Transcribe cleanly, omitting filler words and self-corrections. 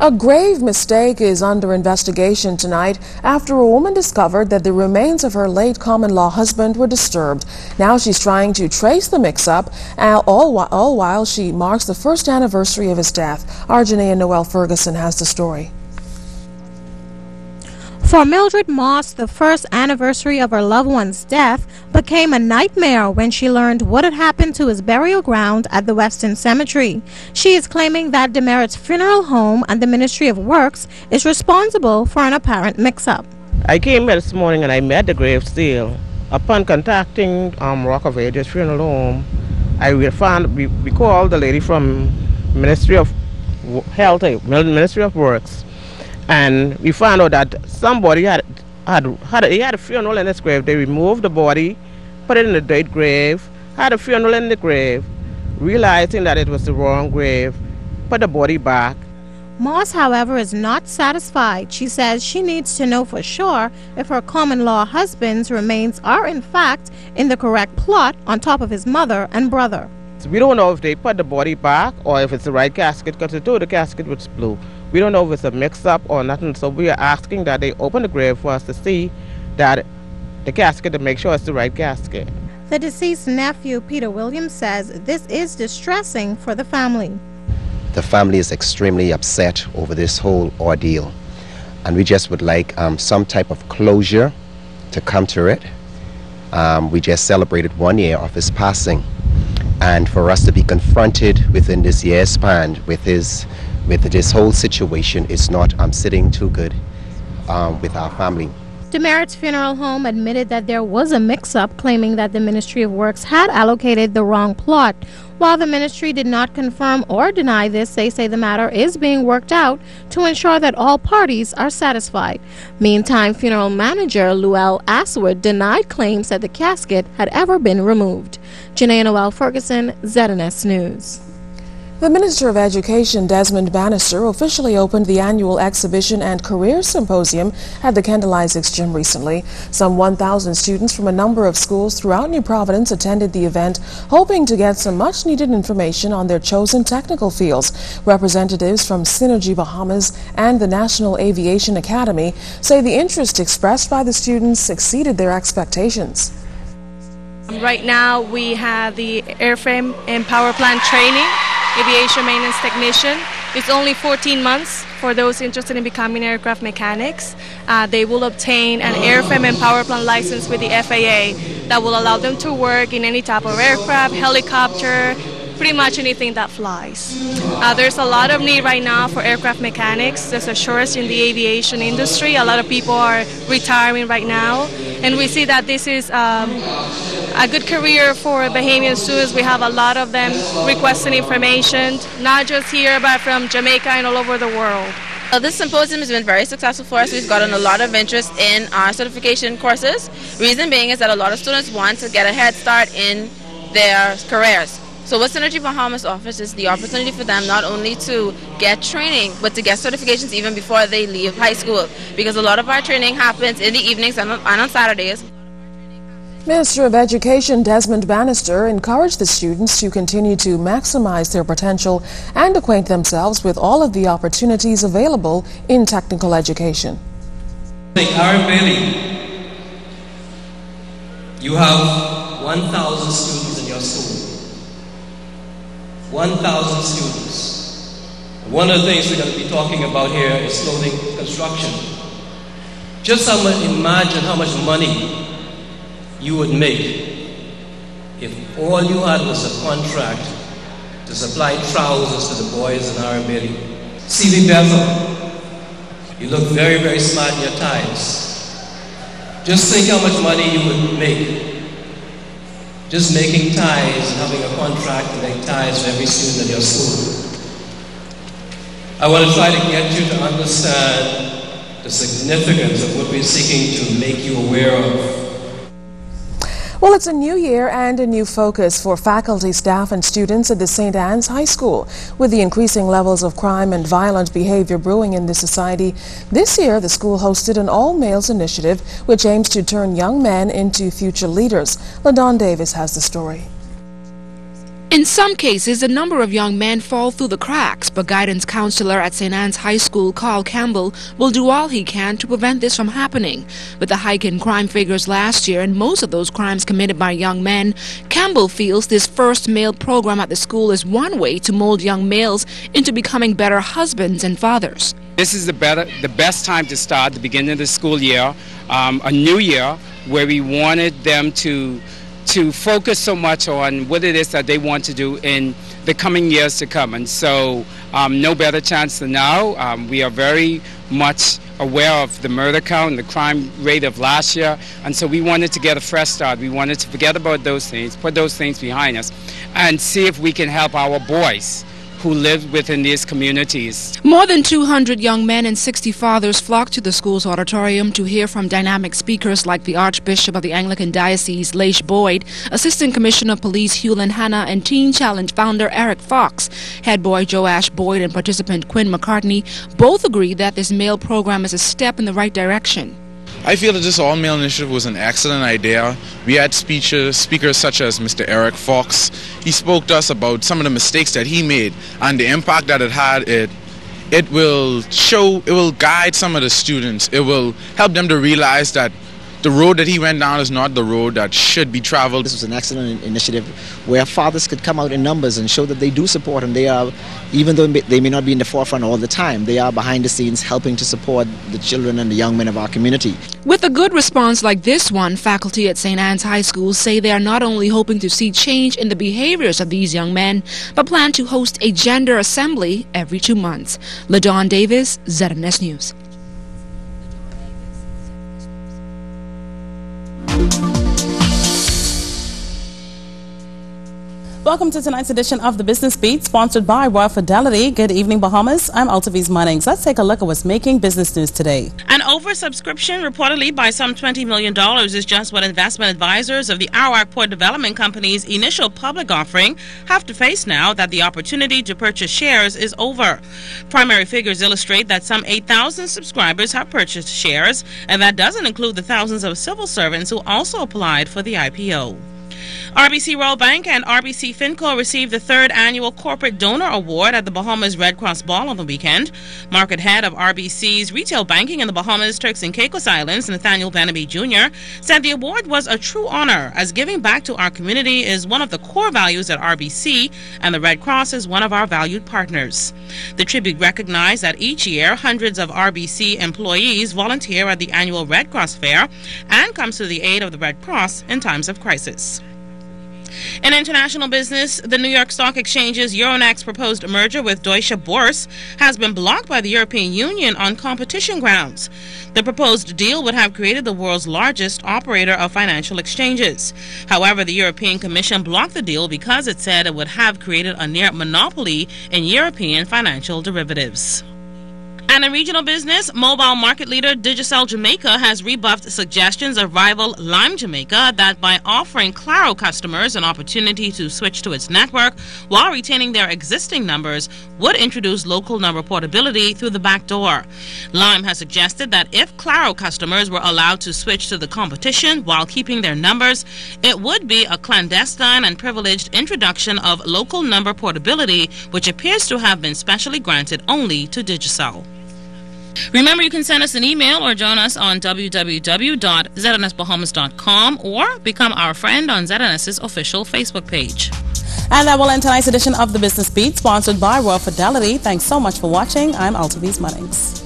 A grave mistake is under investigation tonight after a woman discovered that the remains of her late common-law husband were disturbed. Now she's trying to trace the mix-up, all while she marks the first anniversary of his death. Our Janae Noel Ferguson has the story. For Mildred Moss, the first anniversary of her loved one's death became a nightmare when she learned what had happened to his burial ground at the Western Cemetery. She is claiming that Demerit's funeral home and the Ministry of Works is responsible for an apparent mix-up. I came here this morning and I met the grave still. Upon contacting Rock of Ages Funeral Home, we called the lady from Ministry of Health, Ministry of Works. And we found out that somebody had a funeral in his grave. They removed the body, put it in the dead grave, had a funeral in the grave, realizing that it was the wrong grave, put the body back. Moss, however, is not satisfied. She says she needs to know for sure if her common-law husband's remains are in fact in the correct plot on top of his mother and brother. We don't know if they put the body back or if it's the right casket, because the casket was blue. We don't know if it's a mix-up or nothing, so we are asking that they open the grave for us to see that the casket, to make sure it's the right casket. The deceased nephew, Peter Williams, says this is distressing for the family. The family is extremely upset over this whole ordeal, and we just would like some type of closure to come to it. We just celebrated 1 year of his passing, and for us to be confronted within this year's span with this whole situation is not sitting too good with our family. Demerit's funeral home admitted that there was a mix-up, claiming that the Ministry of Works had allocated the wrong plot. While the ministry did not confirm or deny this, they say the matter is being worked out to ensure that all parties are satisfied. Meantime, funeral manager Luell Aswad denied claims that the casket had ever been removed. Janae Noel Ferguson, ZNS News. The Minister of Education, Desmond Bannister, officially opened the annual Exhibition and Career Symposium at the Kendall Isaacs Gym recently. Some 1,000 students from a number of schools throughout New Providence attended the event, hoping to get some much-needed information on their chosen technical fields. Representatives from Synergy Bahamas and the National Aviation Academy say the interest expressed by the students exceeded their expectations. Right now we have the airframe and power plant training, aviation maintenance technician. It's only 14 months for those interested in becoming aircraft mechanics. They will obtain an airframe and power plant license with the FAA that will allow them to work in any type of aircraft, helicopter, pretty much anything that flies. There's a lot of need right now for aircraft mechanics. There's a shortage in the aviation industry. A lot of people are retiring right now, and we see that this is a good career for Bahamian students. We have a lot of them requesting information, not just here, but from Jamaica and all over the world. This symposium has been very successful for us. We've gotten a lot of interest in our certification courses. Reason being is that a lot of students want to get a head start in their careers. So what Synergy Bahamas offers is the opportunity for them not only to get training, but to get certifications even before they leave high school, because a lot of our training happens in the evenings and on Saturdays. Minister of Education Desmond Bannister encouraged the students to continue to maximize their potential and acquaint themselves with all of the opportunities available in technical education. Aaron Bailey, you have 1,000 students in your school. 1,000 students. One of the things we're going to be talking about here is clothing construction. Just imagine how much money you would make if all you had was a contract to supply trousers to the boys in R&B. C.V. Bethel, you look very, very smart in your ties. Just think how much money you would make just making ties and having a contract to make ties for every student in your school. I want to try to get you to understand the significance of what we're seeking to make you aware of. Well, it's a new year and a new focus for faculty, staff, and students at the St. Anne's High School. With the increasing levels of crime and violent behavior brewing in this society, this year the school hosted an all-males initiative which aims to turn young men into future leaders. LaDon Davis has the story. In some cases, a number of young men fall through the cracks, but guidance counselor at St. Anne's High School, Carl Campbell, will do all he can to prevent this from happening. With the hike in crime figures last year and most of those crimes committed by young men, Campbell feels this first male program at the school is one way to mold young males into becoming better husbands and fathers. This is the best time to start the beginning of the school year, a new year, where we wanted them to focus so much on what it is that they want to do in the coming years to come. And so no better chance than now. We are very much aware of the murder count and the crime rate of last year, and so we wanted to get a fresh start. We wanted to forget about those things, put those things behind us, and see if we can help our boys who live within these communities. More than 200 young men and 60 fathers flocked to the school's auditorium to hear from dynamic speakers like the Archbishop of the Anglican Diocese, Leish Boyd, Assistant Commissioner of Police Hewlin Hanna, and Teen Challenge founder Eric Fox. Head boy Joash Boyd and participant Quinn McCartney both agree that this male program is a step in the right direction. I feel that this all-male initiative was an excellent idea. We had speakers such as Mr. Eric Fox. He spoke to us about some of the mistakes that he made and the impact that it had. It will guide some of the students. It will help them to realize that the road that he went down is not the road that should be traveled. This was an excellent initiative where fathers could come out in numbers and show that they do support, and they are, even though they may not be in the forefront all the time, they are behind the scenes helping to support the children and the young men of our community. With a good response like this one, faculty at St. Anne's High School say they are not only hoping to see change in the behaviors of these young men, but plan to host a gender assembly every 2 months. LaDawn Davis, ZNS News. Welcome to tonight's edition of the Business Beat, sponsored by Royal Fidelity. Good evening, Bahamas. I'm Altaviz Munnings. Let's take a look at what's making business news today. An oversubscription, reportedly by some $20 million, is just what investment advisors of the Arawak Port Development Company's initial public offering have to face now that the opportunity to purchase shares is over. Primary figures illustrate that some 8,000 subscribers have purchased shares, and that doesn't include the thousands of civil servants who also applied for the IPO. RBC Royal Bank and RBC Finco received the third annual Corporate Donor Award at the Bahamas Red Cross Ball on the weekend. Market head of RBC's retail banking in the Bahamas, Turks and Caicos Islands, Nathaniel Bannaby Jr., said the award was a true honor, as giving back to our community is one of the core values at RBC, and the Red Cross is one of our valued partners. The tribute recognized that each year hundreds of RBC employees volunteer at the annual Red Cross Fair and comes to the aid of the Red Cross in times of crisis. In international business, the New York Stock Exchange's Euronext proposed merger with Deutsche Börse has been blocked by the European Union on competition grounds. The proposed deal would have created the world's largest operator of financial exchanges. However, the European Commission blocked the deal because it said it would have created a near monopoly in European financial derivatives. And in regional business, mobile market leader Digicel Jamaica has rebuffed suggestions of rival Lime Jamaica that by offering Claro customers an opportunity to switch to its network while retaining their existing numbers would introduce local number portability through the back door. Lime has suggested that if Claro customers were allowed to switch to the competition while keeping their numbers, it would be a clandestine and privileged introduction of local number portability, which appears to have been specially granted only to Digicel. Remember, you can send us an email or join us on www.znsbahamas.com or become our friend on ZNS's official Facebook page. And that will end tonight's edition of the Business Beat, sponsored by Royal Fidelity. Thanks so much for watching. I'm Altaviz Munnings.